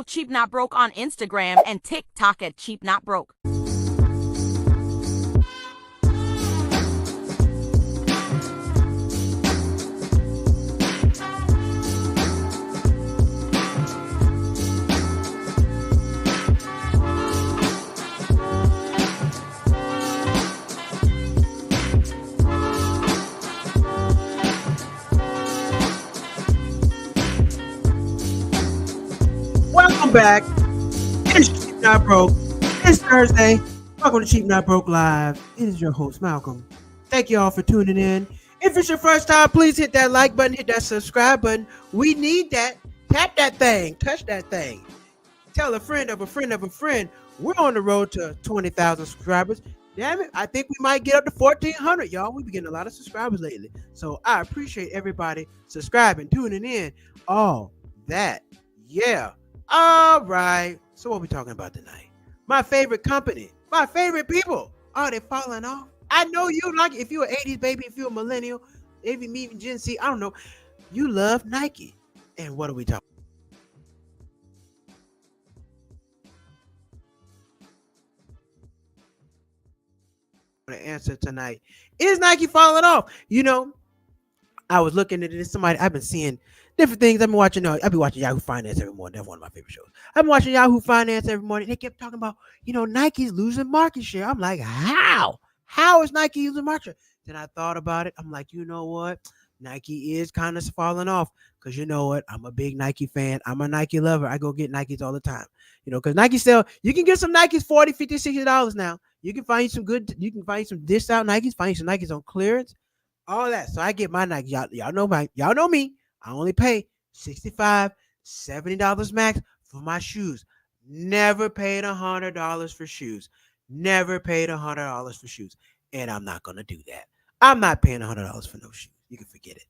Follow Cheap Not Broke on Instagram and TikTok at Cheap Not Broke. Welcome back. It's Cheap Not Broke. It's Thursday. Welcome to Cheap Not Broke Live. It is your host, Malcolm. Thank you all for tuning in. If it's your first time, please hit that like button, hit that subscribe button. We need that. Tap that thing. Touch that thing. Tell a friend of a friend of a friend. We're on the road to 20,000 subscribers. Damn it, I think we might get up to 1,400, y'all. We've been getting a lot of subscribers lately. So I appreciate everybody subscribing, tuning in, all that. Yeah. All right. So what are we talking about tonight? My favorite company, my favorite people. Are they falling off? I know you like it. If you're an 80s baby, if you're a millennial, even Gen Z, I don't know. You love Nike. And what are we talking about? The answer tonight is Nike falling off. You know, I was looking at this. I've been seeing different things. I've been watching Yahoo Finance every morning. That's one of my favorite shows. I've been watching Yahoo Finance every morning. They kept talking about, Nike's losing market share. I'm like, how? How is Nike losing market share? Then I thought about it. I'm like, you know what? Nike is kind of falling off because you know what? I'm a big Nike fan. I'm a Nike lover. I go get Nikes all the time. Because Nike you can get some Nikes $40, $50, $60 now. You can find some discount Nikes, find some Nikes on clearance, all that. So I get my Nike. Y'all know me. I only pay $65, $70 max for my shoes. Never paid $100 for shoes. Never paid $100 for shoes. And I'm not going to do that. I'm not paying $100 for no shoes. You can forget it.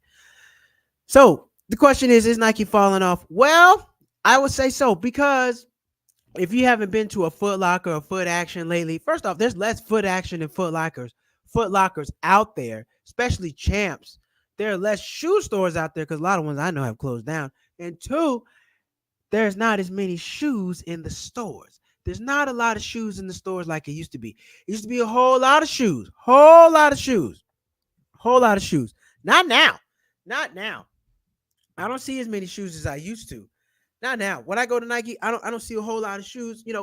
So the question is Nike falling off? Well, I would say so, because if you haven't been to a Foot Locker or Foot Action lately, first off, there's less Foot Action and Foot Lockers out there, especially Champs. There are less shoe stores out there because a lot of ones I know have closed down. And two, there's not as many shoes in the stores. There's not a lot of shoes in the stores like it used to be. It used to be a whole lot of shoes. Not now. I don't see as many shoes as I used to. Not now. When I go to Nike, I don't see a whole lot of shoes. It's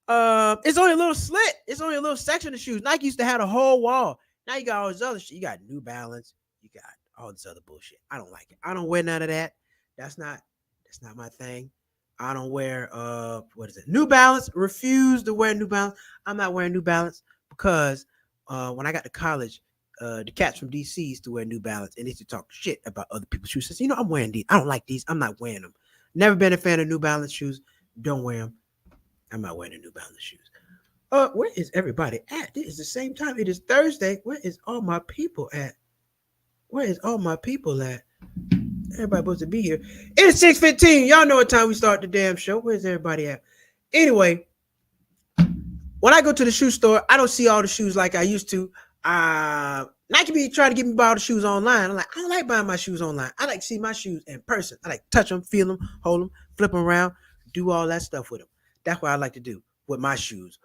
only a little slit. It's only a little section of shoes. Nike used to have a whole wall. Now you got all this other shit. You got New Balance. You got all this other bullshit. I don't like it. I don't wear none of that. That's not my thing. I don't wear New Balance. Refuse to wear New Balance. I'm not wearing New Balance because when I got to college, the cats from DC used to wear New Balance and they used to talk shit about other people's shoes. Says, I'm wearing these. I don't like these. I'm not wearing them. Never been a fan of New Balance shoes. Don't wear them. I'm not wearing the New Balance shoes. Where is everybody at? It is the same time. It is Thursday. Where is all my people at? Everybody supposed to be here. It's 6:15. Y'all know what time we start the damn show. Where's everybody at? Anyway, when I go to the shoe store, I don't see all the shoes like I used to. Nike be trying to get me to buy all the shoes online. I'm like, I don't like buying my shoes online. I like to see my shoes in person. I like to touch them, feel them, hold them, flip them around, do all that stuff with them. That's what I like to do with my shoes.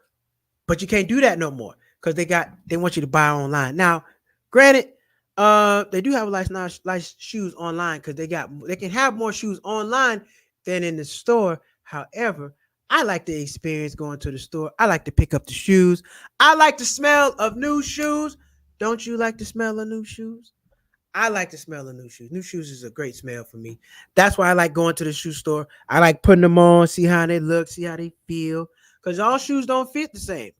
But you can't do that no more because they want you to buy online. Now, granted, they do have nice shoes online because they can have more shoes online than in the store. However, I like the experience going to the store. I like to pick up the shoes. I like the smell of new shoes. Don't you like the smell of new shoes? I like the smell of new shoes. New shoes is a great smell for me. That's why I like going to the shoe store. I like putting them on, see how they look, see how they feel. Because all shoes don't feel the same.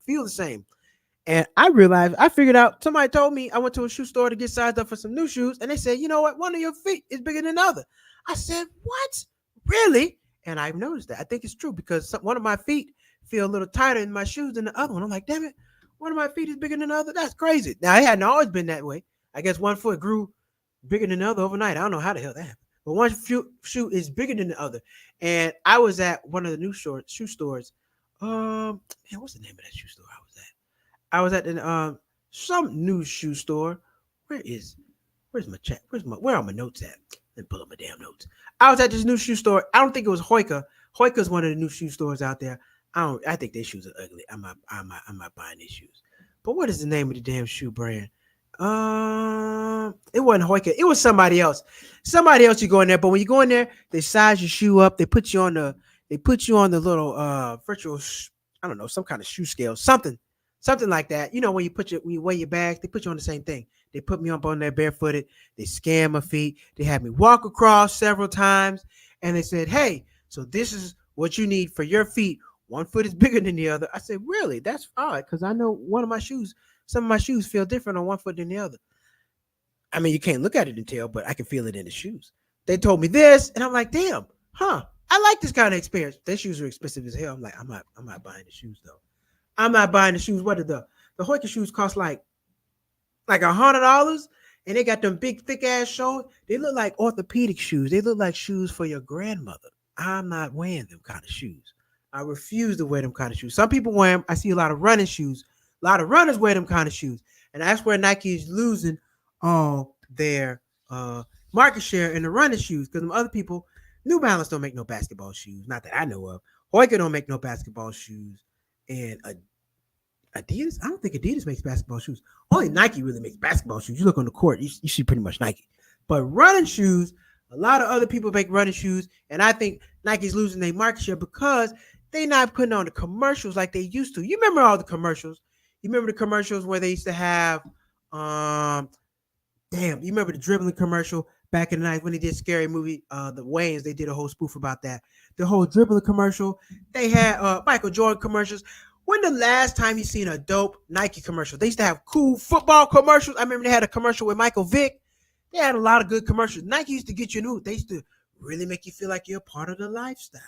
And I figured out, somebody told me, I went to a shoe store to get sized up for some new shoes. And they said, you know what? One of your feet is bigger than the other. I said, what? Really? And I've noticed that. I think it's true because one of my feet feel a little tighter in my shoes than the other one. I'm like, damn it. One of my feet is bigger than the other. That's crazy. Now, it hadn't always been that way. I guess one foot grew bigger than the other overnight. I don't know how the hell that happened. But one shoe is bigger than the other. And I was at one of the new shoe stores. What's the name of that shoe store I was at? I was at some new shoe store. Where's my chat? Where are my notes at? Let me pull up my damn notes. I was at this new shoe store. I don't think it was Hoika, Hoika's one of the new shoe stores out there. I think their shoes are ugly. I'm not buying their shoes. But what is the name of the damn shoe brand? It wasn't Hoika. It was somebody else. Somebody else you go in there. But when you go in there, they size your shoe up. They put you on the little virtual. I don't know, some kind of shoe scale, something like that. You know, when you weigh your bags, they put you on the same thing. They put me up on there barefooted. They scanned my feet. They had me walk across several times, and they said, "Hey, so this is what you need for your feet. One foot is bigger than the other." I said, "Really? That's odd, because I know some of my shoes feel different on one foot than the other. I mean, you can't look at it and tell, but I can feel it in the shoes." They told me this, and I'm like, "Damn, huh? I like this kind of experience." Their shoes are expensive as hell. I'm like, I'm not buying the shoes though. I'm not buying the shoes. What did the Hoika shoes cost like $100? And they got them big, thick ass shoes. They look like orthopedic shoes. They look like shoes for your grandmother. I'm not wearing them kind of shoes. I refuse to wear them kind of shoes. Some people wear them. I see a lot of running shoes. A lot of runners wear them kind of shoes. And that's where Nike is losing all their market share in the running shoes. Because other people, New Balance don't make no basketball shoes. Not that I know of. Hoika don't make no basketball shoes. And Adidas, I don't think Adidas makes basketball shoes. Only Nike really makes basketball shoes. You look on the court, you see pretty much Nike. But running shoes, a lot of other people make running shoes, and I think Nike's losing their market share because they're not putting on the commercials like they used to. You remember all the commercials? You remember the commercials where they used to have, you remember the dribbling commercial back in the night when they did Scary Movie, the Wayans, they did a whole spoof about that. The whole dribbling commercial. They had Michael Jordan commercials. When the last time you seen a dope Nike commercial? They used to have cool football commercials. I remember they had a commercial with Michael Vick. They had a lot of good commercials. Nike used to get you new. They used to really make you feel like you're a part of the lifestyle.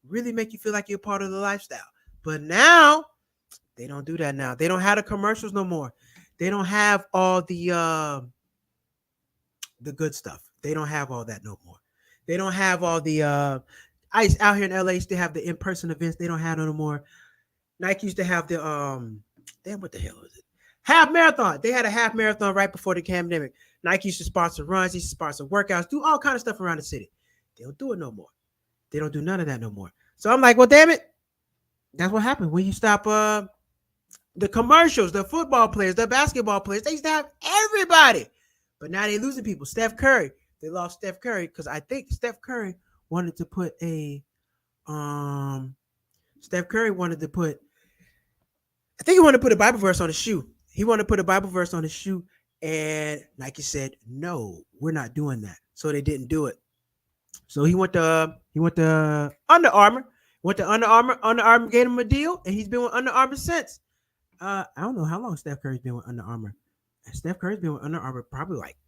Really make you feel like you're a part of the lifestyle. But now, they don't do that now. They don't have the commercials no more. They don't have all the good stuff. They don't have all that no more. They don't have all the ice out here in LA used to have the in-person events. They don't have no more. Nike used to have the what the hell is it? Half marathon. They had a half marathon right before the pandemic. Nike used to sponsor runs, used to sponsor workouts, do all kind of stuff around the city. They don't do it no more. They don't do none of that no more. So I'm like, well, damn it. That's what happened when you stop the commercials, the football players, the basketball players. They used to have everybody. But now they're losing people. Steph Curry. They lost Steph Curry because I think Steph Curry wanted to put a I think he wanted to put a Bible verse on his shoe. He wanted to put a Bible verse on his shoe, and Nike said, "No, we're not doing that." So they didn't do it. So he went to Under Armour. Went to Under Armour. Under Armour gave him a deal, and he's been with Under Armour since. I don't know how long Steph Curry's been with Under Armour. Steph Curry's been with Under Armour probably like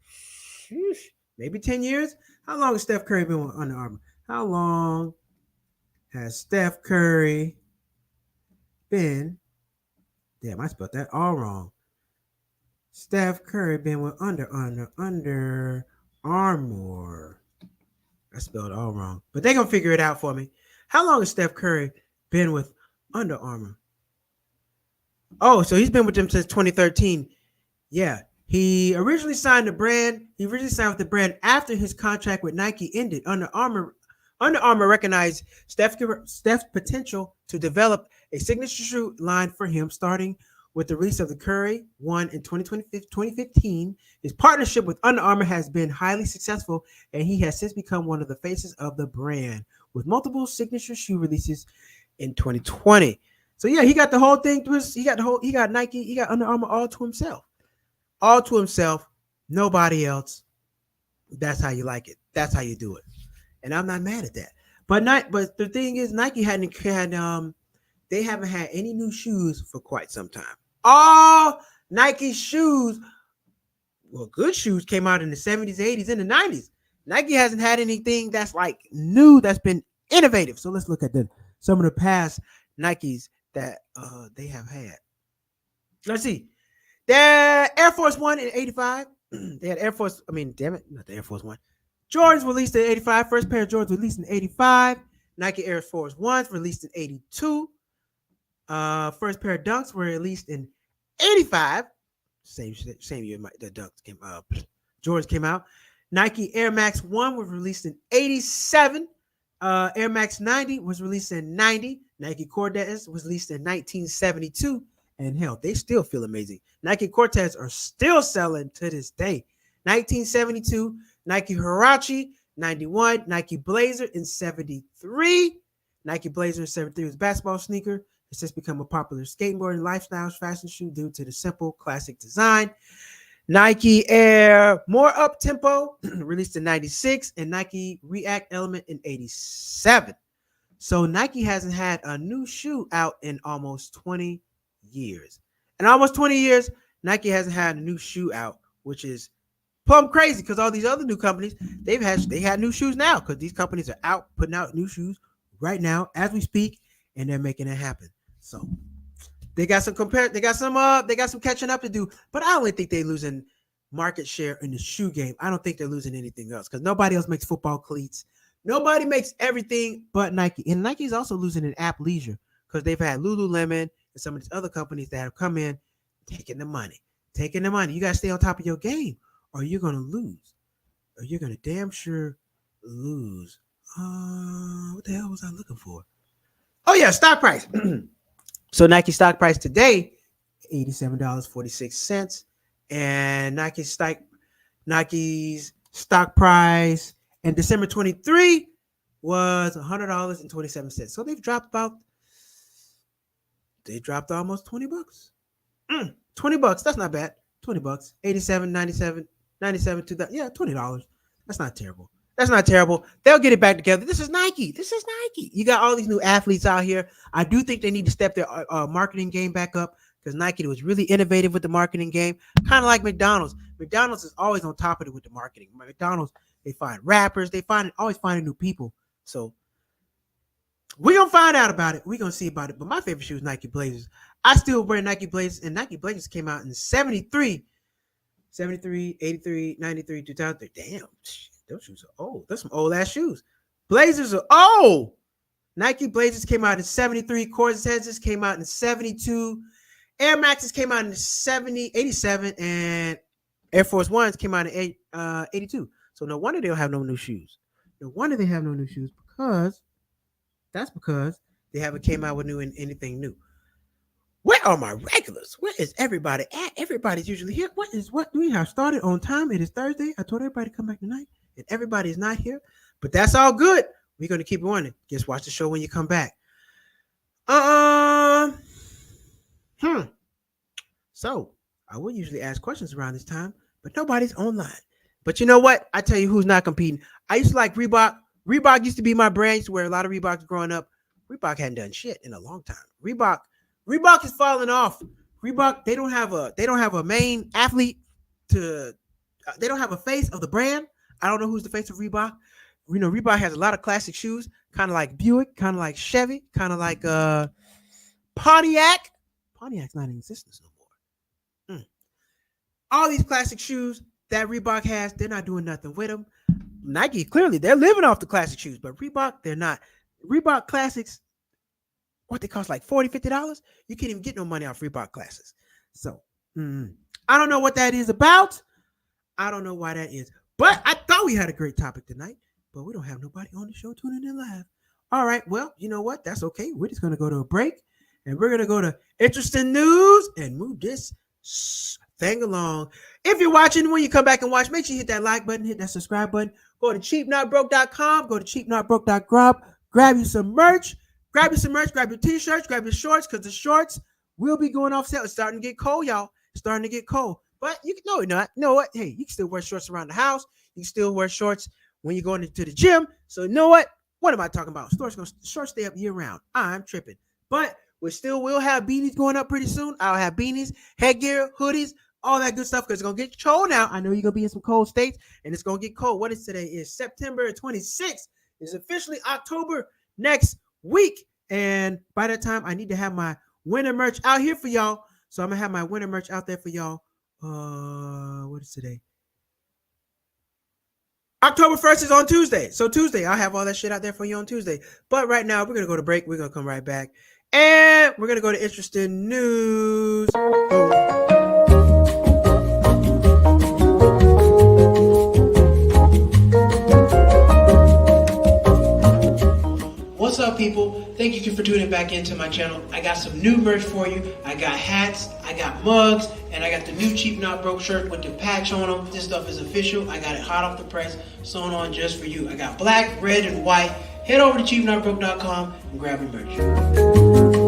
maybe 10 years. How long has Steph Curry been with Under Armour? How long has Steph Curry been? Damn, I spelled that all wrong. Steph Curry been with Under Armour. I spelled it all wrong. But they're going to figure it out for me. How long has Steph Curry been with Under Armour? Oh, so he's been with them since 2013. Yeah. He originally signed with the brand after his contract with Nike ended. Under Armour recognized Steph's potential to develop a signature shoe line for him, starting with the release of the Curry 1 in 2015. His partnership with Under Armour has been highly successful, and he has since become one of the faces of the brand, with multiple signature shoe releases in 2020. So yeah, he got the whole thing. He got Nike, he got Under Armour all to himself. All to himself, nobody else. That's how you like it. That's how you do it. And I'm not mad at that. But the thing is, Nike they haven't had any new shoes for quite some time. All Nike shoes, well, good shoes came out in the 70s, 80s, and the 90s. Nike hasn't had anything that's like new, that's been innovative. So let's look at some of the past Nikes that they have had. Let's see. The Air Force One in 85. They had not the Air Force One. Jordans released in 85. First pair of Jordans released in 85. Nike Air Force Ones released in 82. First pair of Dunks were released in 85. Same year the Dunks came Jordans came out. Nike Air Max 1 was released in 87. Air Max 90 was released in 90. Nike Cortez was released in 1972. And hell, they still feel amazing. Nike Cortez are still selling to this day. 1972, Nike Huarache, 91, Nike Blazer in 73. Nike Blazer in 73 was a basketball sneaker. It's just become a popular skateboarding lifestyle fashion shoe due to the simple classic design. Nike Air More Up Tempo released in 96 and Nike React Element in 87. So Nike hasn't had a new shoe out in almost 20 years. In almost 20 years, Nike hasn't had a new shoe out, which is plumb crazy because all these other new companies, they had new shoes now because these companies are out putting out new shoes right now as we speak, and they're making it happen. So they got some catching up to do, but I don't think they're losing market share in the shoe game. I don't think they're losing anything else because nobody else makes football cleats. Nobody makes everything but Nike. And Nike's also losing in athleisure because they've had Lululemon and some of these other companies that have come in taking the money. You got to stay on top of your game or you're going to lose. Or you're going to damn sure lose. What the hell was I looking for? Oh, yeah, stock price. So Nike stock price today, $87.46. And Nike's stock price in December 23 was $100.27. So they dropped almost $20. $20. That's not bad. $20. 87, 97, 97 to that. Yeah, $20. That's not terrible. They'll get it back together. This is Nike. You got all these new athletes out here. I do think they need to step their marketing game back up because Nike was really innovative with the marketing game, kind of like McDonald's. McDonald's is always on top of it with the marketing. McDonald's, they find rappers, always finding new people. So we're going to find out about it. We're going to see about it. But my favorite shoe is Nike Blazers. I still wear Nike Blazers, and Nike Blazers came out in 73, 83, 93, 2003. Damn, those shoes are old. Those some old ass shoes. Blazers are old. Nike Blazers came out in 73. Cortezes came out in 72. Air Maxes came out in 87, and Air Force Ones came out in 82. So no wonder they don't have no new shoes. Because they haven't came out with anything new. Where are my regulars? Where is everybody at? Everybody's usually here. What we have started on time? It is Thursday. I told everybody to come back tonight, and everybody is not here. But that's all good. We're going to keep running. Just watch the show when you come back. So I would usually ask questions around this time, but nobody's online. But you know what? I tell you who's not competing. I used to like Reebok. Reebok used to be my brand. I used to wear a lot of Reeboks growing up. Reebok hadn't done shit in a long time. Reebok is falling off. Reebok, they don't have a main athlete they don't have a face of the brand. I don't know who's the face of Reebok. You know, Reebok has a lot of classic shoes, kind of like Buick, kind of like Chevy, kind of like Pontiac. Pontiac's not in existence no more. All these classic shoes that Reebok has, they're not doing nothing with them. Nike, clearly, they're living off the classic shoes, but Reebok, they're not. Reebok classics, what they cost like $40, $50? You can't even get no money off Reebok classics. So, I don't know what that is about. I don't know why that is. But I thought we had a great topic tonight, but we don't have nobody on the show tuning in live. All right, well, you know what? That's okay. We're just going to go to a break, and we're going to go to interesting news and move this thing along. If you're watching, when you come back and watch, make sure you hit that like button, hit that subscribe button. Go to cheapnotbroke.com, go to cheapnotbroke.com, grab you some merch, grab your t-shirts, grab your shorts, because the shorts will be going off sale. It's starting to get cold, y'all. It's starting to get cold. But you know what? Hey, you can still wear shorts around the house. You can still wear shorts when you're going to the gym. So you know what? What am I talking about? Shorts stay up year round. I'm tripping. But we still will have beanies going up pretty soon. I'll have beanies, headgear, hoodies, all that good stuff, because it's going to get cold now. I know you're going to be in some cold states, and it's going to get cold. What is today? It's September 26th. It's officially October next week. And by that time, I need to have my winter merch out here for y'all. So I'm going to have my winter merch out there for y'all. What is today? October 1st is on Tuesday. So Tuesday, I'll have all that shit out there for you on Tuesday. But right now, we're going to go to break. We're going to come right back. And we're going to go to interesting news. What's up, people? Thank you for tuning back into my channel. I got some new merch for you. I got hats, I got mugs, and I got the new Cheap Not Broke shirt with the patch on them. This stuff is official. I got it hot off the press, sewn on just for you. I got black, red, and white. Head over to cheapnotbroke.com and grab your merch.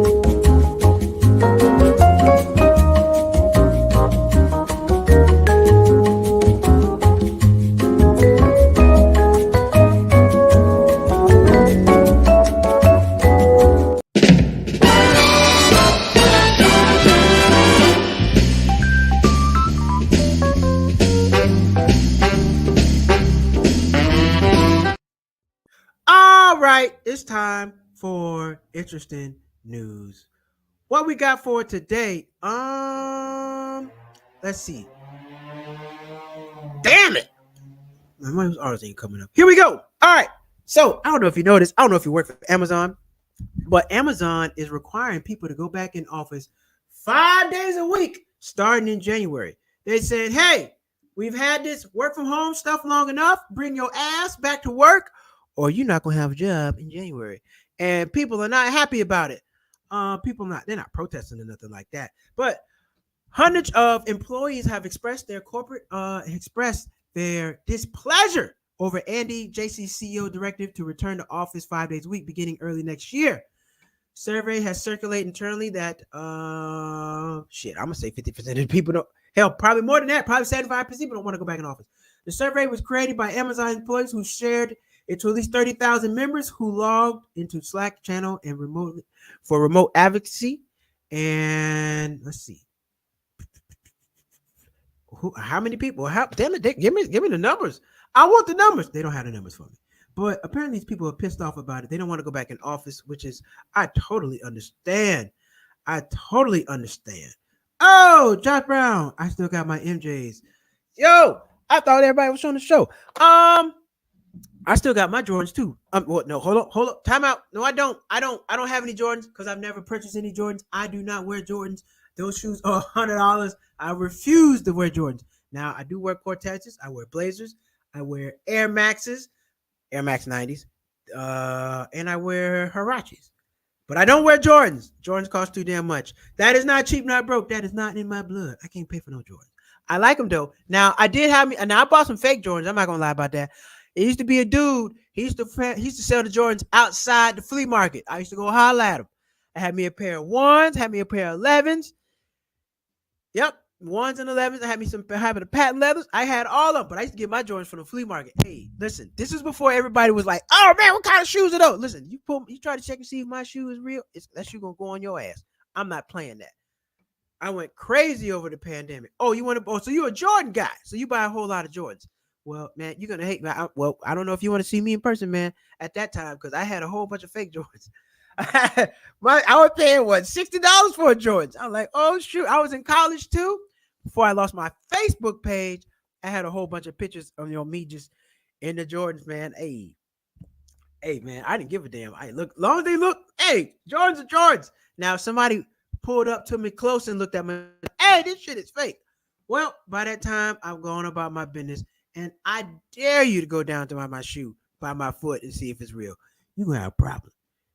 All right, it's time for interesting news. What we got for today? Let's see. Damn it! My artist ain't coming up. Here we go. All right. So I don't know if you noticed. I don't know if you work for Amazon, but Amazon is requiring people to go back in office 5 days a week starting in January. They said, "Hey, we've had this work from home stuff long enough. Bring your ass back to work, or you're not gonna have a job in January." And people are not happy about it. They're not protesting or nothing like that. But hundreds of employees have expressed their displeasure over Andy Jassi's CEO directive to return to office 5 days a week beginning early next year. Survey has circulated internally that I'm gonna say 50% of the people don't. Hell, probably more than that. Probably 75% people don't want to go back in office. The survey was created by Amazon employees who shared it to at least 30,000 members who logged into Slack channel and remote advocacy. And let's see, how many people? Damn it, give me the numbers. I want the numbers. They don't have the numbers for me. But apparently, these people are pissed off about it. They don't want to go back in office, which is I totally understand. Oh, Josh Brown, I still got my MJs. Yo, I thought everybody was on the show. I still got my Jordans too. No, hold up, time out. No, I don't have any Jordans because I've never purchased any Jordans. I do not wear Jordans. Those shoes are $100. I refuse to wear Jordans. Now I do wear Cortezes. I wear Blazers. I wear Air Maxes, Air Max 90s, and I wear Huaraches. But I don't wear Jordans. Jordans cost too damn much. That is not cheap, not broke. That is not in my blood. I can't pay for no Jordans. I like them though. Now I bought some fake Jordans. I'm not gonna lie about that. It used to be a dude. He used to sell the Jordans outside the flea market. I used to go holler at him. I had me a pair of 1s, had me a pair of 11s. Yep, 1s and 11s. I had me some having the patent leathers. I had all of them, but I used to get my Jordans from the flea market. Hey, listen, this is before everybody was like, "Oh man, what kind of shoes are those?" Listen, you try to check and see if my shoe is real. That shoe gonna go on your ass. I'm not playing that. I went crazy over the pandemic. Oh, so you're a Jordan guy, so you buy a whole lot of Jordans. Well, man, you're gonna hate me. I don't know if you want to see me in person, man. At that time, because I had a whole bunch of fake Jordans. I was paying $60 for a Jordans. I'm like, oh shoot! I was in college too. Before I lost my Facebook page, I had a whole bunch of pictures of me just in the Jordans, man. Hey, man, I didn't give a damn. Long as they look. Hey, Jordans are Jordans. Now, if somebody pulled up to me close and looked at me, hey, this shit is fake. Well, by that time, I'm going about my business. And I dare you to go down to my shoe, by my foot, and see if it's real. You're going to have a problem.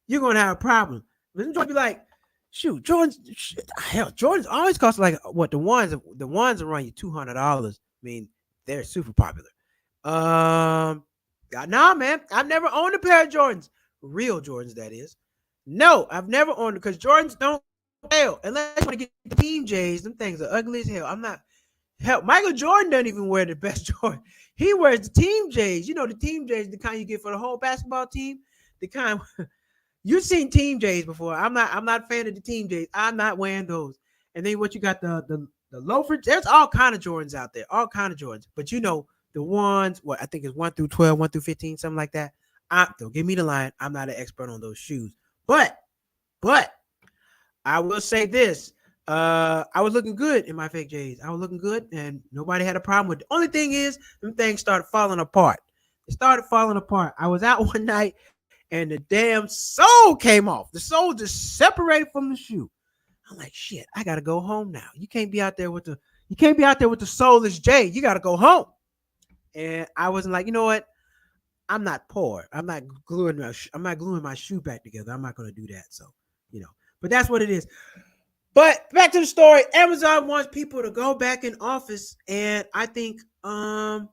You're going to have a problem. But you'll be like, shoot, Jordans always cost like, what, the ones are around you $200. I mean, they're super popular. Nah, man, I've never owned a pair of Jordans. Real Jordans, that is. No, I've never owned it because Jordans don't sell. Unless you want to get the Team J's, them things are ugly as hell. Hell, Michael Jordan doesn't even wear the best Jordan. He wears the Team J's. You know, the Team J's, the kind you get for the whole basketball team. The kind you've seen Team J's before. I'm not a fan of the Team J's. I'm not wearing those. And then what you got the loafers. There's all kind of Jordans out there. All kind of Jordans. But you know, the ones, what I think is 1 through 12, 1 through 15, something like that. Don't give me the line. I'm not an expert on those shoes. But I will say this. I was looking good in my fake J's. I was looking good and nobody had a problem with it. The only thing is, them things started falling apart. It started falling apart. I was out one night and the damn sole came off. The sole just separated from the shoe. I'm like, shit, I gotta go home now. You can't be out there with the soulless J. You gotta go home. And I wasn't like, you know what? I'm not poor. I'm not gluing my shoe back together. I'm not going to do that. So, you know, but that's what it is. But back to the story. Amazon wants people to go back in office, and I think they're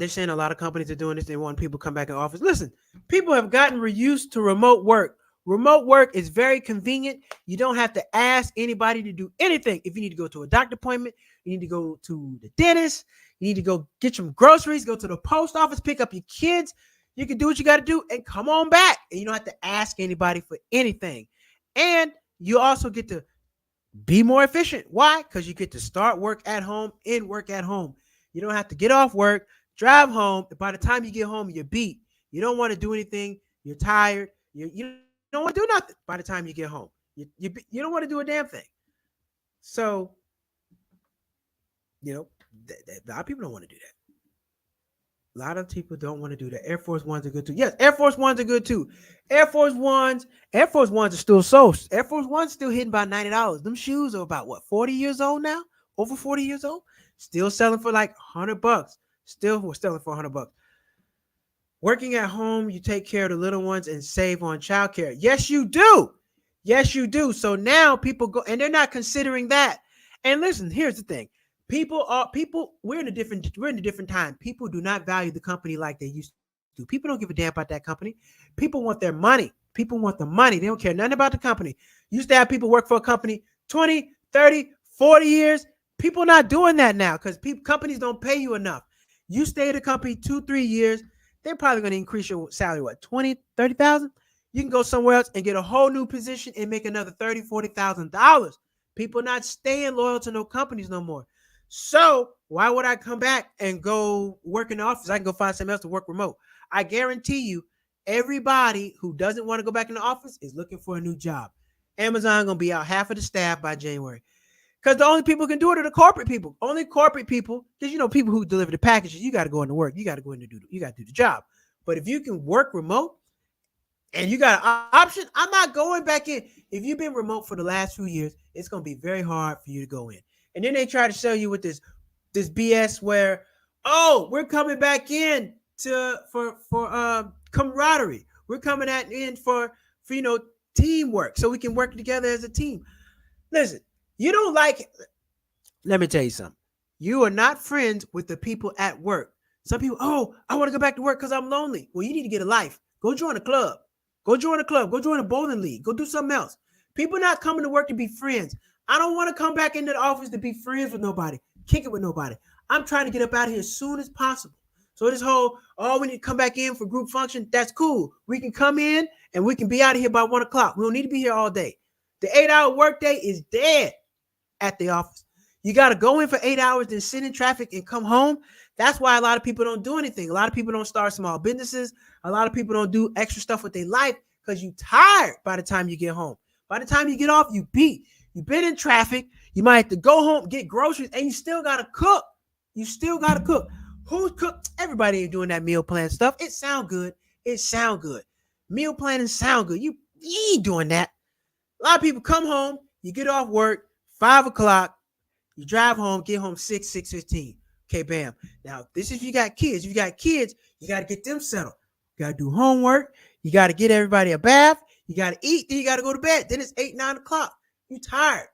saying a lot of companies are doing this. They want people to come back in office. Listen, people have gotten used to remote work. Remote work is very convenient. You don't have to ask anybody to do anything. If you need to go to a doctor appointment, you need to go to the dentist, you need to go get some groceries, go to the post office, pick up your kids. You can do what you got to do and come on back. And you don't have to ask anybody for anything. And you also get to be more efficient. Why? Because you get to start work at home, end work at home. You don't have to get off work, drive home. By the time you get home, you're beat. You don't want to do anything. You're tired. You don't want to do nothing by the time you get home. You don't want to do a damn thing. So, you know, a lot of people don't want to do that. A lot of people don't want to do that. Air Force Ones are good too. Yes, Air Force Ones are good too. Air Force Ones are still sold. Air Force Ones still hitting by $90. Them shoes are about what, 40 years old now? Over 40 years old? Still selling for like $100. Still selling for $100. Working at home, you take care of the little ones and save on childcare. Yes, you do. Yes, you do. So now people go, and they're not considering that. And listen, here's the thing. We're in a different time. People do not value the company like they used to. People don't give a damn about that company. People want their money. People want the money. They don't care nothing about the company. Used to have people work for a company 20, 30, 40 years. People not doing that now because companies don't pay you enough. You stay at a company 2-3 years, they're probably going to increase your salary, what, 20, 30,000? You can go somewhere else and get a whole new position and make another $30,000, $40,000. People not staying loyal to no companies no more. So why would I come back and go work in the office? I can go find something else to work remote. I guarantee you, everybody who doesn't want to go back in the office is looking for a new job. Amazon going to be out half of the staff by January. Because the only people who can do it are the corporate people. Only corporate people, because you know, people who deliver the packages, you got to go into work. You got to go in and you got to do the job. But if you can work remote and you got an option, I'm not going back in. If you've been remote for the last few years, it's going to be very hard for you to go in. And then they try to sell you with this BS where, oh, we're coming back in for camaraderie. We're coming in for you know, teamwork, so we can work together as a team. Listen, you don't like it. Let me tell you something. You are not friends with the people at work. Some people, oh, I want to go back to work because I'm lonely. Well, you need to get a life. Go join a club. Go join a club. Go join a bowling league. Go do something else. People not coming to work to be friends. I don't want to come back into the office to be friends with nobody, kick it with nobody. I'm trying to get up out of here as soon as possible. So this whole, oh, we need to come back in for group function, that's cool. We can come in and we can be out of here by 1 o'clock. We don't need to be here all day. The 8-hour workday is dead at the office. You got to go in for 8 hours, then sit in traffic and come home. That's why a lot of people don't do anything. A lot of people don't start small businesses. A lot of people don't do extra stuff with their life because you're tired by the time you get home. By the time you get off, you beat. You've been in traffic. You might have to go home, get groceries, and you still got to cook. You still got to cook. Who's cook? Everybody ain't doing that meal plan stuff. It sound good. It sound good. Meal planning sound good. You ain't doing that. A lot of people come home, you get off work, 5 o'clock, you drive home, get home 6:15. Okay, bam. Now, this is if you got kids. If you got kids, you got to get them settled. You got to do homework. You got to get everybody a bath. You got to eat. Then you got to go to bed. Then it's 8, 9 o'clock. You tired.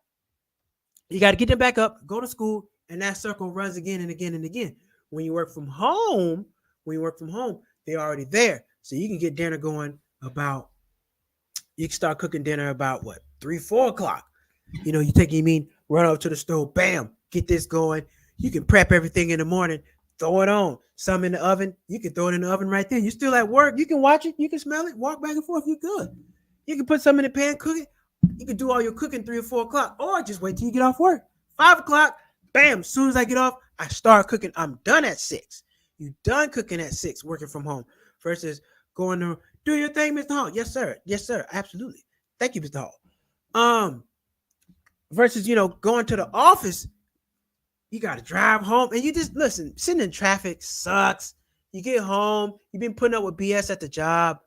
You got to get them back up, go to school, and that circle runs again and again and again. When you work from home, they're already there. So you can get dinner going about, you can start cooking dinner about what, 3, 4 o'clock. You know, run up to the stove, bam, get this going. You can prep everything in the morning, throw it on, some in the oven. You can throw it in the oven right there. You're still at work. You can watch it. You can smell it, walk back and forth. You're good. You can put some in the pan, cook it. You can do all your cooking 3 or 4 o'clock, or just wait till you get off work. 5 o'clock, bam, as soon as I get off, I start cooking. I'm done at 6. You done cooking at 6, working from home, versus going to do your thing, Mr. Hall. Yes, sir. Yes, sir. Absolutely. Thank you, Mr. Hall. Versus, going to the office, you got to drive home and you just listen, sitting in traffic sucks. You get home, you've been putting up with BS at the job.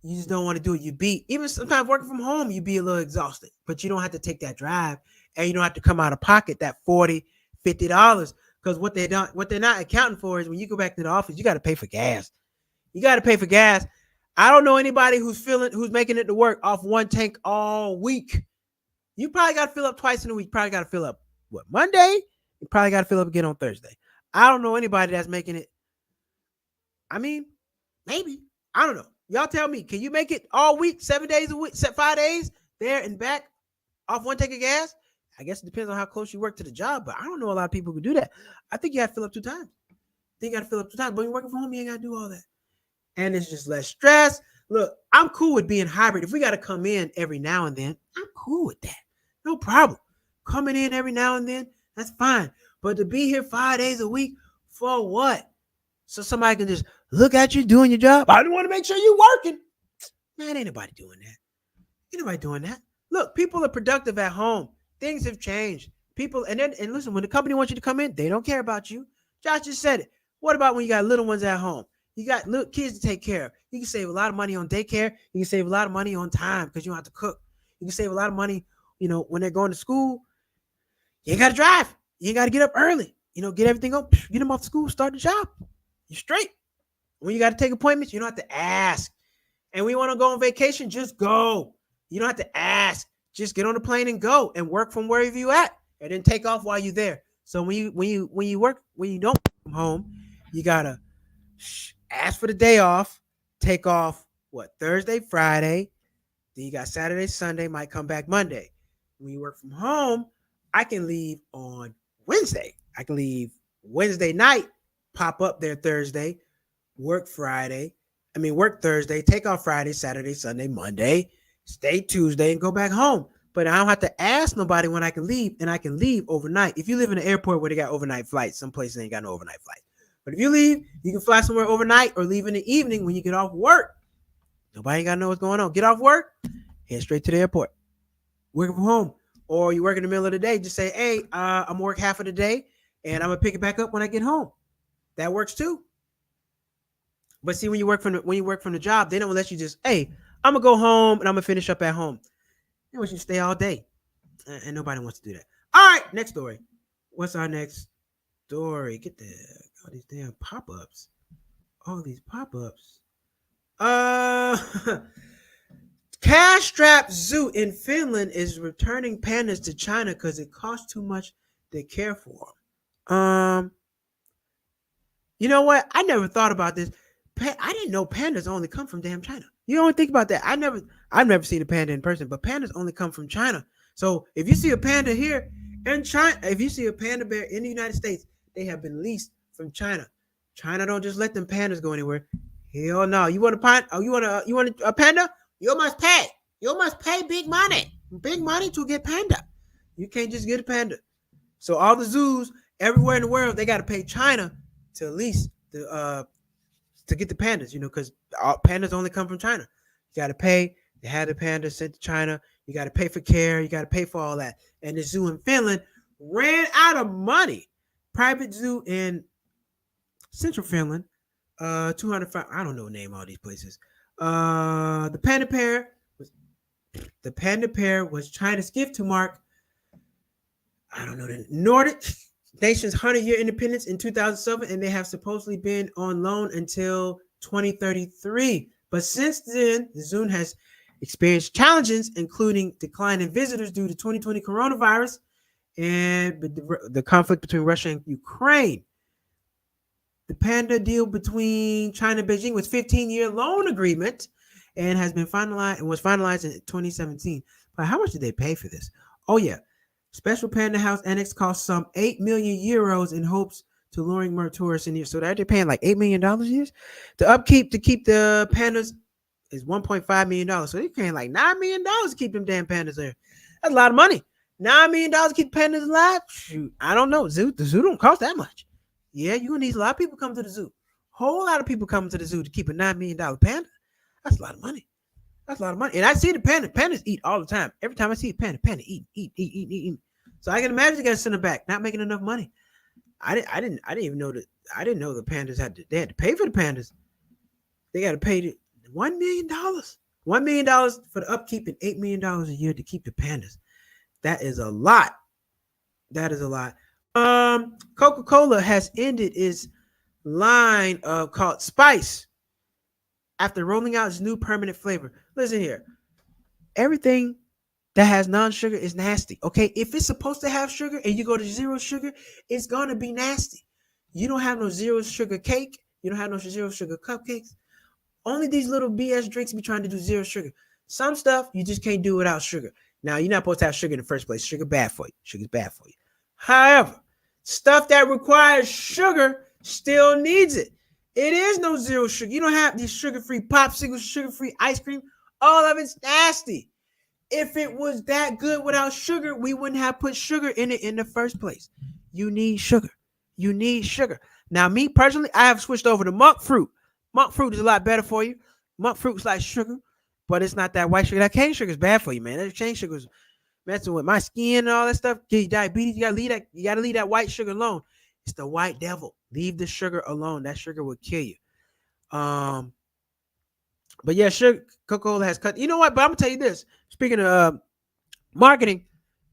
You just don't want to do it. You beat. Even sometimes working from home, you be a little exhausted, but you don't have to take that drive and you don't have to come out of pocket that $40, $50. Because what they're not accounting for is when you go back to the office, you got to pay for gas. You got to pay for gas. I don't know anybody who's making it to work off one tank all week. You probably got to fill up twice in a week. Probably got to fill up Monday. You probably got to fill up again on Thursday. I don't know anybody that's making it. I mean, maybe. I don't know. Y'all tell me. Can you make it all week, 7 days a week, 5 days there and back off one tank of gas? I guess it depends on how close you work to the job, but I don't know a lot of people who do that. I think you got to fill up 2 times. But when you're working from home, you ain't got to do all that. And it's just less stress. Look, I'm cool with being hybrid. If we got to come in every now and then, I'm cool with that. No problem. Coming in every now and then, that's fine. But to be here 5 days a week, for what? So somebody can just look at you doing your job. I want to make sure you're working. Man, ain't nobody doing that. Ain't nobody doing that. Look, people are productive at home. Things have changed. People, and listen, when the company wants you to come in, they don't care about you. Josh just said it. What about when you got little ones at home? You got little kids to take care of. You can save a lot of money on daycare. You can save a lot of money on time because you don't have to cook. You can save a lot of money, when they're going to school. You ain't got to drive. You ain't got to get up early. Get everything up, get them off to school, start the job. You're straight. When you got to take appointments, you don't have to ask. And when you want to go on vacation, just go. You don't have to ask. Just get on the plane and go and work from wherever you at, and then take off while you're there. So when you don't work from home, you gotta ask for the day off, take off Thursday, Friday, then you got Saturday, Sunday, might come back Monday. When you work from home, I can leave on Wednesday. I can leave Wednesday night, pop up there Thursday, work Thursday, take off Friday, Saturday, Sunday, Monday, stay Tuesday, and go back home. But I don't have to ask nobody when I can leave, and I can leave overnight. If you live in an airport where they got overnight flights, some places ain't got no overnight flight. But if you leave, you can fly somewhere overnight or leave in the evening when you get off work. Nobody ain't got to know what's going on. Get off work, head straight to the airport. Working from home. Or you work in the middle of the day, just say, hey, I'm going to work half of the day, and I'm going to pick it back up when I get home. That works too. But see, when you work from the job, they don't let you just, hey, I'm going to go home and I'm going to finish up at home. They want you to stay all day. And nobody wants to do that. All right, next story. What's our next story? Get all these damn pop-ups. All these pop-ups. Cash-strapped zoo in Finland is returning pandas to China because it costs too much to care for them. You know what? I never thought about this. I didn't know pandas only come from damn China. You don't think about that. I've never seen a panda in person, but pandas only come from China. So if you see a panda here in China, if you see a panda bear in the United States, they have been leased from China. China don't just let them pandas go anywhere. Hell no. You want a panda? Oh, you want a panda? You must pay. You must pay big money to get panda. You can't just get a panda. So all the zoos everywhere in the world, they got to pay China to lease to get the pandas, because pandas only come from China. You got to pay. They had the panda sent to China. You got to pay for care. You got to pay for all that. And the zoo in Finland ran out of money. Private zoo in Central Finland, 205. I don't know the name of all these places. The panda pair was China's gift to mark, I don't know, the Nordic nation's 100-year independence in 2007, and they have supposedly been on loan until 2033. But since then, the zoo has experienced challenges, including decline in visitors due to 2020 coronavirus and the conflict between Russia and Ukraine. The panda deal between China and Beijing was 15-year loan agreement and was finalized in 2017. But how much did they pay for this? Oh yeah. Special Panda House Annex cost some 8 million euros in hopes to luring more tourists in here. So they're paying like $8 million a year. The upkeep to keep the pandas is $1.5 million. So they're paying like $9 million to keep them damn pandas there. That's a lot of money. $9 million to keep pandas alive? Shoot, I don't know. The zoo don't cost that much. Yeah, you're going to need a lot of people come to the zoo. Whole lot of people coming to the zoo to keep a $9 million panda. That's a lot of money. That's a lot of money. And I see the panda. Pandas eat all the time. Every time I see a panda eat. So I can imagine they got to send them back, not making enough money. I didn't even know that. I didn't know the pandas had to pay for the pandas. They got to pay $1 million. $1 million for the upkeep and $8 million a year to keep the pandas. That is a lot. That is a lot. Coca-Cola has ended its line called Spice. after rolling out its new permanent flavor. Listen here. Everything that has non-sugar is nasty. Okay, if it's supposed to have sugar and you go to zero sugar, it's gonna be nasty. You don't have no zero sugar cake. You don't have no zero sugar cupcakes. Only these little BS drinks be trying to do zero sugar. Some stuff you just can't do without sugar. Now you're not supposed to have sugar in the first place. Sugar bad for you. Sugar's bad for you. However, stuff that requires sugar still needs it. It is no zero sugar. You don't have these sugar-free popsicles, sugar-free ice cream. All of it's nasty. If it was that good without sugar, we wouldn't have put sugar in it in the first place. You need sugar. You need sugar. Now, me personally, I have switched over to monk fruit. Monk fruit is a lot better for you. Monk fruit is like sugar, but it's not that white sugar. That cane sugar is bad for you, man. That cane sugar is messing with my skin and all that stuff. Get you diabetes. You gotta leave that white sugar alone. It's the white devil. Leave the sugar alone. That sugar will kill you. But yeah, sugar, Coca-Cola has cut. You know what? But I'm gonna tell you this. Speaking of marketing,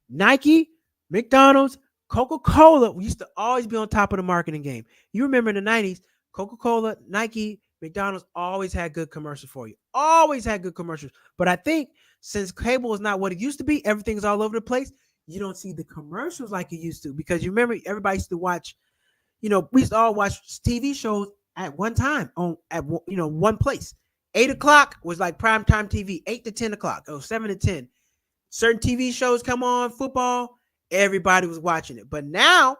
Nike, McDonald's, Coca-Cola, we used to always be on top of the marketing game. You remember in the 90s, Coca-Cola, Nike, McDonald's always had good commercials for you. Always had good commercials. But I think since cable is not what it used to be, everything's all over the place. You don't see the commercials like it used to, because you remember everybody used to watch, we used to all watch TV shows at one time at one place. 8 o'clock was like primetime TV, 8 to 10 o'clock, 7 to 10. Certain TV shows come on, football, everybody was watching it. But now,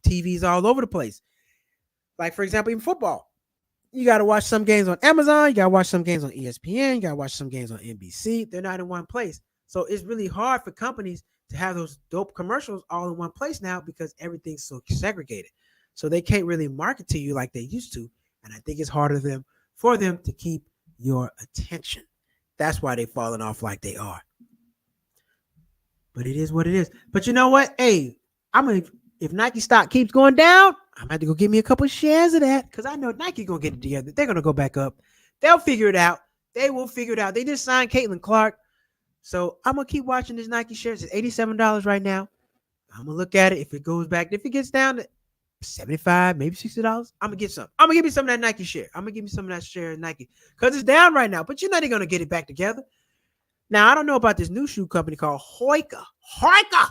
TV's all over the place. Like, for example, even football. You got to watch some games on Amazon. You got to watch some games on ESPN. You got to watch some games on NBC. They're not in one place. So it's really hard for companies to have those dope commercials all in one place now, because everything's so segregated. So they can't really market to you like they used to. And I think it's harder for them to keep your attention. That's why they're falling off like they are. But it is what it is. But you know what? Hey, if Nike stock keeps going down, I'm gonna have to go get me a couple of shares of that, because I know Nike gonna get it together. They're gonna go back up. They'll figure it out. They will figure it out. They just signed Caitlin Clark. So I'm gonna keep watching this Nike shares. It's $87 right now. I'm gonna look at it. If it goes back, if it gets down to $75, maybe $60, I'm gonna get some. I'm gonna give me some of that Nike share. I'm gonna give me some of that share of Nike, because it's down right now. But you're not gonna get it back together. Now, I don't know about this new shoe company called Hoika. Hoika.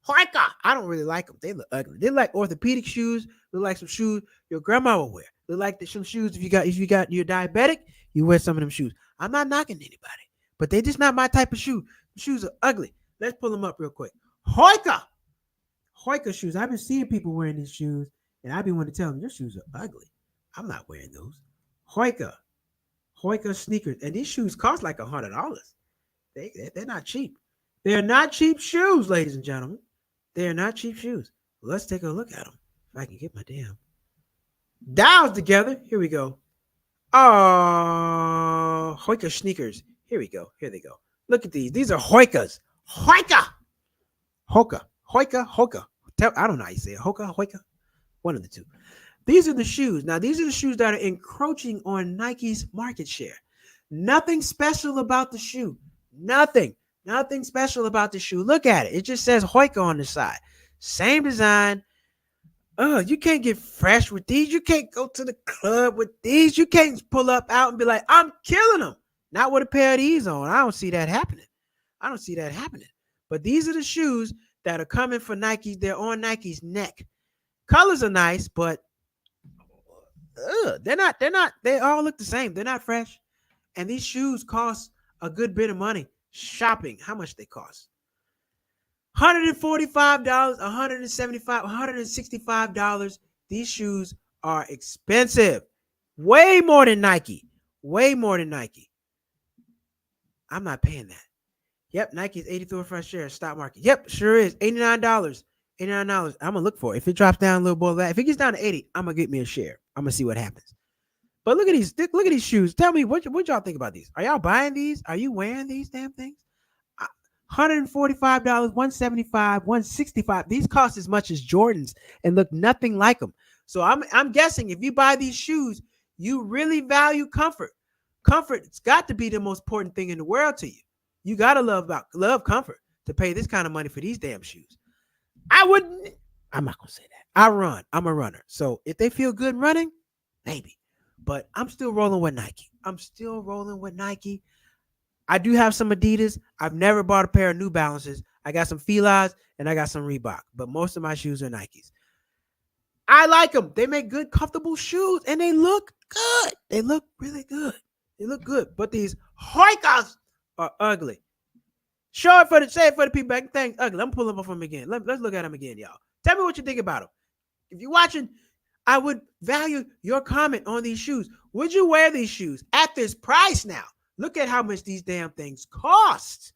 I don't really like them. They look ugly. They're like orthopedic shoes. They're like some shoes your grandma will wear. They're like some shoes if you got you're diabetic, you wear some of them shoes. I'm not knocking anybody, but they're just not my type of shoe. The shoes are ugly. Let's pull them up real quick. Hoika shoes. I've been seeing people wearing these shoes, and I've been wanting to tell them your shoes are ugly. I'm not wearing those. Hoika sneakers, and these shoes cost like $100. They're not cheap. They're not cheap shoes, ladies and gentlemen. They're not cheap shoes. Let's take a look at them. If I can get my damn dials together. Here we go. Oh, Hoika sneakers. Here we go. Here they go. Look at these. These are Hoikas. Hoika. I don't know how you say it. Hoika. One of the two. These are the shoes. Now, these are the shoes that are encroaching on Nike's market share. Nothing special about the shoe. Nothing special about the shoe. Look at it. It just says Hoika on the side. Same design. You can't get fresh with these. You can't go to the club with these. You can't pull up out and be like, I'm killing them. Not with a pair of these on. I don't see that happening. But these are the shoes that are coming for Nike. They're on Nike's neck. Colors are nice, but they're not. They all look the same. They're not fresh. And these shoes cost a good bit of money. Shopping, how much they cost? $145, $175, $165. These shoes are expensive. Way more than Nike. I'm not paying that. Yep, Nike's 83 first share, stock market. Yep, sure is. $89. $89. I'm gonna look for it. If it drops down a little below that, if it gets down to 80, I'm gonna get me a share. I'm gonna see what happens. But look at these shoes. Tell me what y'all think about these. Are y'all buying these? Are you wearing these damn things? $145, $175, $165. These cost as much as Jordans and look nothing like them. So I'm guessing if you buy these shoes, you really value comfort. Comfort's got to be the most important thing in the world to you. You gotta love comfort to pay this kind of money for these damn shoes. I'm not gonna say that. I'm a runner. So if they feel good running, maybe. But I'm still rolling with Nike. I'm still rolling with Nike. I do have some Adidas. I've never bought a pair of New Balances. I got some Fila's and I got some Reebok, but most of my shoes are Nikes. I like them. They make good, comfortable shoes, and they look good. They look really good. They look good. But these Hoikas are ugly. Show it for the say it for the people back. Things ugly. I'm pulling up from them again. Let's look at them again, y'all. Tell me what you think about them. If you're watching, I would value your comment on these shoes. Would you wear these shoes at this price now? Look at how much these damn things cost.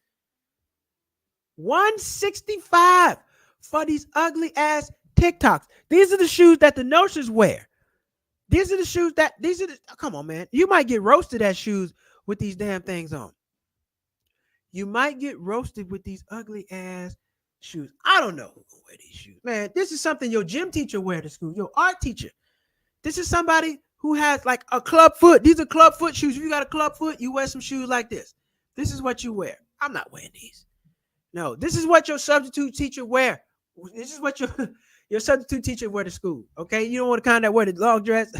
$165 for these ugly ass TikToks. These are the shoes that the nurses wear. These are the shoes that come on, man. You might get roasted at shoes with these damn things on. You might get roasted with these ugly ass shoes. I don't know who will wear these shoes. Man, this is something your gym teacher wear to school, your art teacher. This is somebody who has like a club foot. These are club foot shoes. If you got a club foot, you wear some shoes like this. This is what you wear. I'm not wearing these. No, this is what your substitute teacher wear. This is what your substitute teacher wear to school. Okay, you don't want to kind of wear the long dress.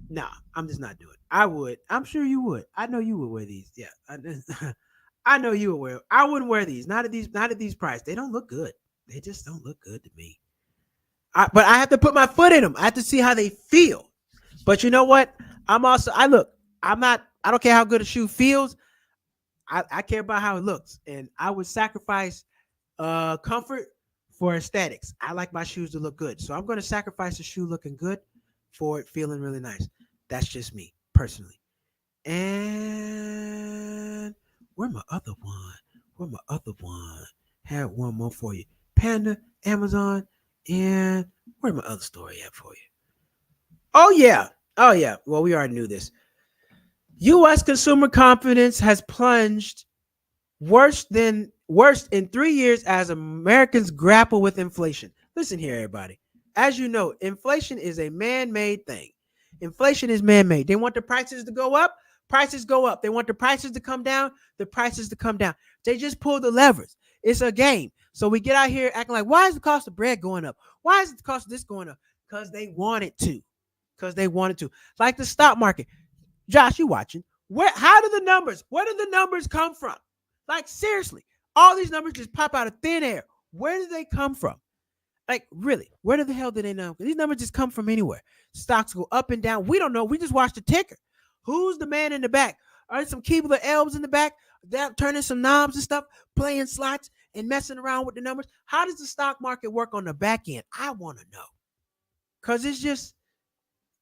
Nah, I'm just not doing it. I would. I'm sure you would. I know you would wear these. Yeah, I know you would wear. I wouldn't wear these. Not at these price. They don't look good. They just don't look good to me. But I have to put my foot in them. I have to see how they feel. But you know what? I don't care how good a shoe feels. I care about how it looks. And I would sacrifice comfort for aesthetics. I like my shoes to look good. So I'm going to sacrifice the shoe looking good for it feeling really nice. That's just me personally. And where my other one? Had one more for you. Panda, Amazon, and where my other story at for you? Oh yeah. Well, we already knew this. U.S. consumer confidence has plunged worse in 3 years as Americans grapple with inflation. Listen here, everybody. As you know, inflation is a man-made thing. Inflation is man-made. They want the prices to go up. Prices go up. They want the prices to come down. The prices to come down. They just pull the levers. It's a game. So we get out here acting like, why is the cost of bread going up? Why is the cost of this going up? Because they want it to. Like the stock market. Josh, you watching? Where do the numbers come from? Like, seriously, all these numbers just pop out of thin air. Where did they come from? Like, really, where the hell did they know? These numbers just come from anywhere. Stocks go up and down. We don't know. We just watch the ticker. Who's the man in the back? Are there some Keebler elves in the back? They're turning some knobs and stuff, playing slots and messing around with the numbers. How does the stock market work on the back end? I want to know. Because it's just,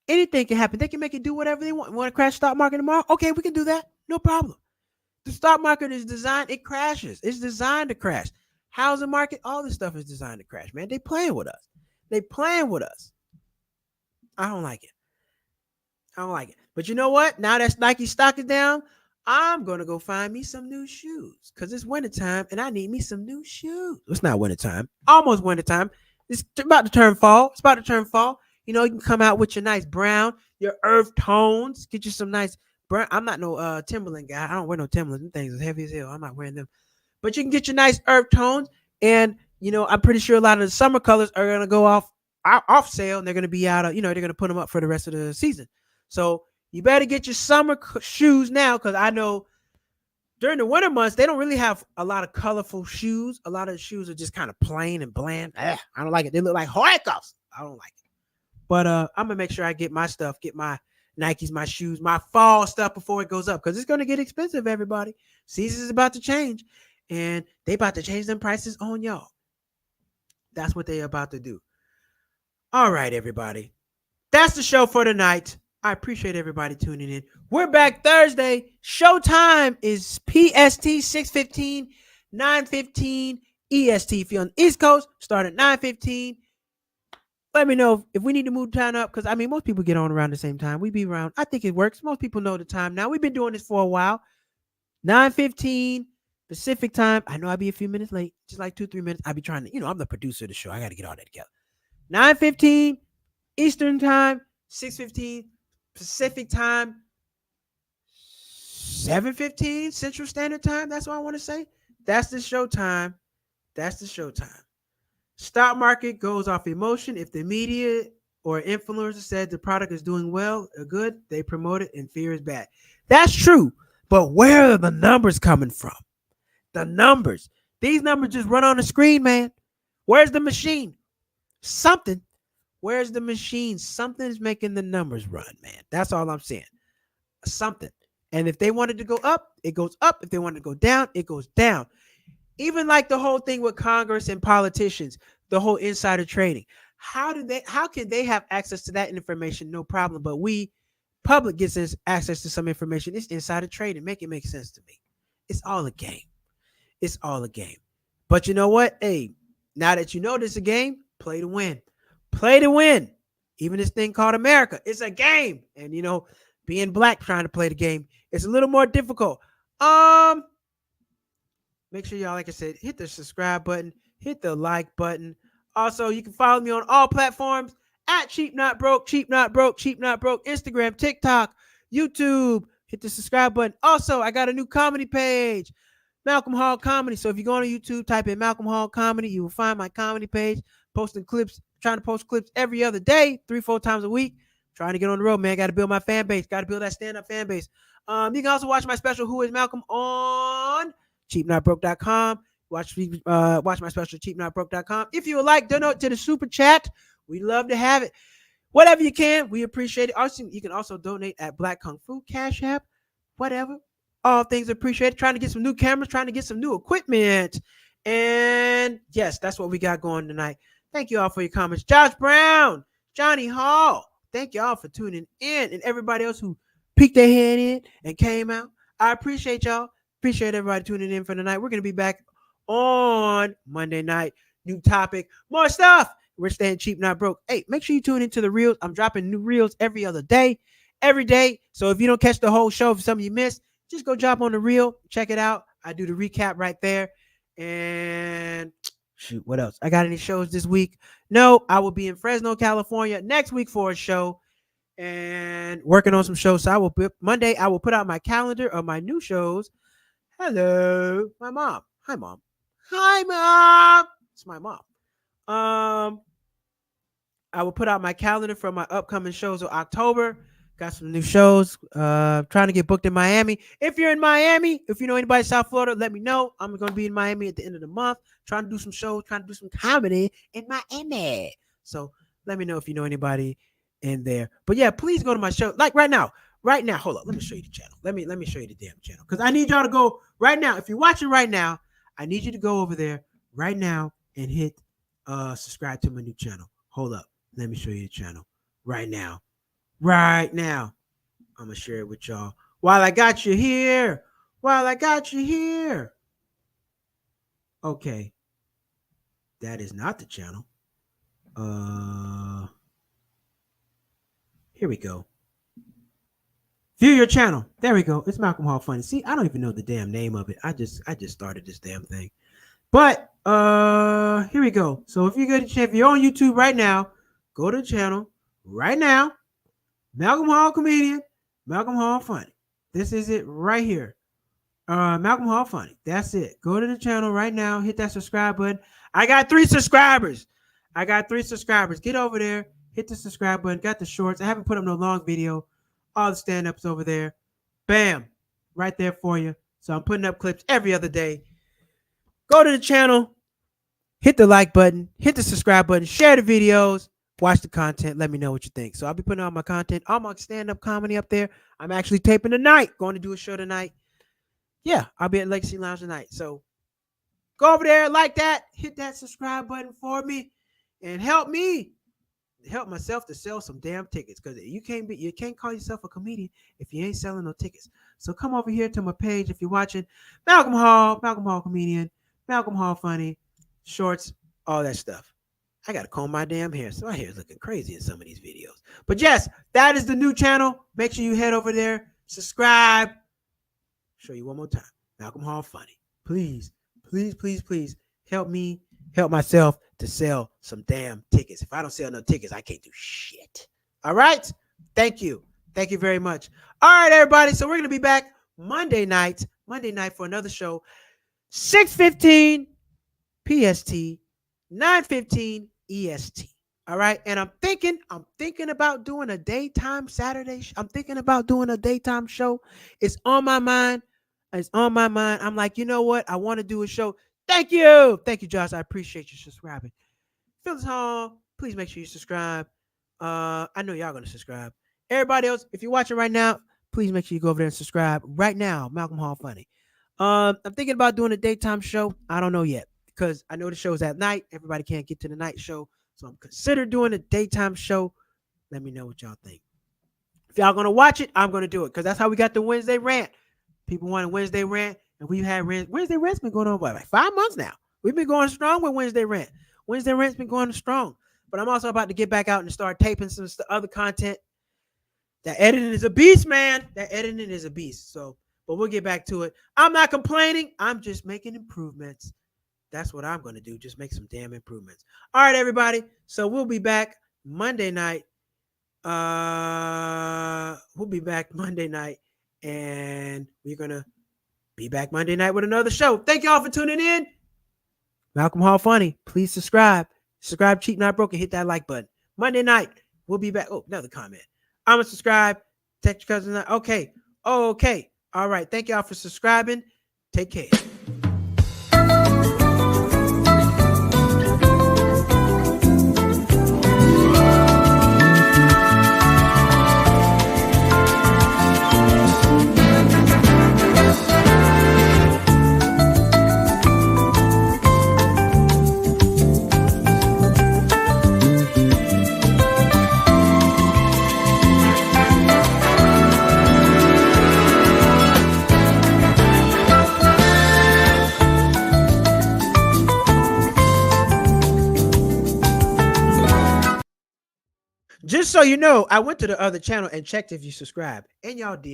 anything can happen. They can make it do whatever they want. Want to crash the stock market tomorrow? Okay, we can do that. No problem. The stock market is designed, it crashes. It's designed to crash. Housing market, all this stuff is designed to crash, man. They playing with us. I don't like it. But you know what? Now that Nike stock is down, I'm going to go find me some new shoes because it's wintertime and I need me some new shoes. It's not wintertime. Almost wintertime. It's about to turn fall. You know, you can come out with your nice brown, your earth tones. Get you some nice brown. I'm not no Timberland guy. I don't wear no Timberland. Them things are heavy as hell. I'm not wearing them. But you can get your nice earth tones. And, you know, I'm pretty sure a lot of the summer colors are going to go off sale. And they're going to be out of, they're going to put them up for the rest of the season. So you better get your summer shoes now because I know during the winter months, they don't really have a lot of colorful shoes. A lot of shoes are just kind of plain and bland. I don't like it. They look like Hoikas. I don't like it. But I'm going to make sure I get my stuff, get my Nikes, my shoes, my fall stuff before it goes up because it's going to get expensive, everybody. Season's about to change, and they about to change them prices on y'all. That's what they about to do. All right, everybody. That's the show for tonight. I appreciate everybody tuning in. We're back Thursday. Showtime is PST 6:15, 9:15 EST. If you're on the East Coast, start at 9:15. Let me know if we need to move the time up because, most people get on around the same time. We be around. I think it works. Most people know the time now. We've been doing this for a while. 9:15 Pacific time. I know I'll be a few minutes late, just like 2-3 minutes. I'll be trying to, I'm the producer of the show. I got to get all that together. 9:15 Eastern time, 6:15 Pacific time, 7:15 Central Standard Time. That's what I want to say. That's the show time. Stock market goes off emotion. If the media or an influencer said the product is doing well or good, they promote it and fear is bad. That's true. But where are the numbers coming from? The numbers. These numbers just run on the screen, man. Where's the machine? Something. Where's the machine? Something's making the numbers run, man. That's all I'm saying. Something. And if they wanted to go up, it goes up. If they wanted to go down, it goes down. Even like the whole thing with Congress and politicians, the whole insider trading. How can they have access to that information? No problem. But we, public, gets access to some information. It's insider trading. Make it make sense to me. It's all a game. It's all a game. But you know what? Hey, now that you know this is a game, play to win. Play to win. Even this thing called America, it's a game. And you know, being black trying to play the game, it's a little more difficult. Make sure y'all, like I said, hit the subscribe button, hit the like button. Also, you can follow me on all platforms at Cheap Not Broke, Cheap Not Broke, Cheap Not Broke, Instagram, TikTok, YouTube. Hit the subscribe button. Also, I got a new comedy page, Malcolm Hall Comedy. So if you go on YouTube, type in Malcolm Hall Comedy, you will find my comedy page, posting clips, trying to post clips every other day, 3-4 times a week. Trying to get on the road, man. Got to build my fan base. Got to build that stand-up fan base. You can also watch my special, Who is Malcolm, on cheapnotbroke.com. Watch my special, cheapnotbroke.com. If you would like, donate to the super chat. We love to have it. Whatever you can, we appreciate it. Also, you can also donate at Black Kung Fu, Cash App, whatever. All things appreciated. Trying to get some new cameras, trying to get some new equipment. And yes, that's what we got going tonight. Thank you all for your comments. Josh Brown, Johnny Hall. Thank y'all for tuning in, and everybody else who peeked their head in and came out. I appreciate y'all. Appreciate everybody tuning in for tonight. We're going to be back on Monday night. New topic, more stuff. We're staying cheap, not broke. Hey, make sure you tune into the reels. I'm dropping new reels every other day, every day. So if you don't catch the whole show, if something you missed, just go drop on the reel. Check it out. I do the recap right there. And shoot, what else? I got any shows this week? No, I will be in Fresno, California next week for a show and working on some shows. So Monday, I will put out my calendar of my new shows. Hello, my mom. Hi, mom. Hi, mom. It's my mom. I will put out my calendar for my upcoming shows of October. Got some new shows. Trying to get booked in Miami. If you're in Miami, if you know anybody in South Florida, let me know. I'm going to be in Miami at the end of the month. Trying to do some shows, trying to do some comedy in Miami. So let me know if you know anybody in there. But yeah, please go to my show. Like right now, hold up. Let me show you the channel. Let me show you the damn channel. Because I need y'all to go right now. If you're watching right now, I need you to go over there right now and hit subscribe to my new channel. Hold up. Let me show you the channel right now. Right now. I'm going to share it with y'all. While I got you here. Okay. That is not the channel. Here we go. View your channel. There we go. It's Malcolm Hall Funny. See, I don't even know the damn name of it. I just started this damn thing. But here we go. So if you're on YouTube right now, go to the channel right now. Malcolm Hall Comedian, Malcolm Hall Funny. This is it right here. Malcolm Hall Funny. That's it. Go to the channel right now. Hit that subscribe button. I got 3 subscribers. Get over there. Hit the subscribe button. Got the shorts. I haven't put up no long video. All the stand-ups over there. Bam. Right there for you. So I'm putting up clips every other day. Go to the channel. Hit the like button. Hit the subscribe button. Share the videos. Watch the content. Let me know what you think. So I'll be putting all my content, all my stand-up comedy up there. I'm actually taping tonight. Going to do a show tonight. Yeah, I'll be at Legacy Lounge tonight. So go over there, like that. Hit that subscribe button for me. And help myself to sell some damn tickets. Because you can't call yourself a comedian if you ain't selling no tickets. So come over here to my page if you're watching. Malcolm Hall Comedian, Malcolm Hall Funny, shorts, all that stuff. I got to comb my damn hair. So my hair is looking crazy in some of these videos. But yes, that is the new channel. Make sure you head over there. Subscribe. Show you one more time. Malcolm Hall Funny. Please, please, please, please help me help myself to sell some damn tickets. If I don't sell no tickets, I can't do shit. All right? Thank you. Thank you very much. All right, everybody. So we're going to be back Monday night for another show. 6:15 PST, 9:15 EST. All right. And I'm thinking about doing a daytime Saturday. I'm thinking about doing a daytime show. It's on my mind. It's on my mind. I'm like, you know what? I want to do a show. Thank you. Thank you, Josh. I appreciate you subscribing. Phyllis Hall, please make sure you subscribe. I know y'all gonna subscribe. Everybody else, if you're watching right now, please make sure you go over there and subscribe right now. Malcolm Hall Funny. I'm thinking about doing a daytime show. I don't know yet because I know the show's at night. Everybody can't get to the night show, so I'm considering doing a daytime show. Let me know what y'all think. If y'all gonna watch it, I'm gonna do it because that's how we got the Wednesday rant. People wanted Wednesday rant, and we've had Wednesday rant's been going on for like 5 months now. We've been going strong with Wednesday rant. Wednesday rant's been going strong, but I'm also about to get back out and start taping some other content. That editing is a beast, man. That editing is a beast. So, but we'll get back to it. I'm not complaining. I'm just making improvements. That's what I'm going to do. Just make some damn improvements. All right, everybody. So we'll be back Monday night. We'll be back Monday night, and we're going to be back Monday night with another show. Thank y'all for tuning in. Malcolm Hall Funny. Please subscribe. Subscribe, Cheap Not Broke, and hit that like button. Monday night, we'll be back. Oh, another comment. I'm going to subscribe. Text your cousin. Okay. Oh, okay. All right. Thank y'all for subscribing. Take care. Just so you know, I went to the other channel and checked if you subscribe, and y'all did.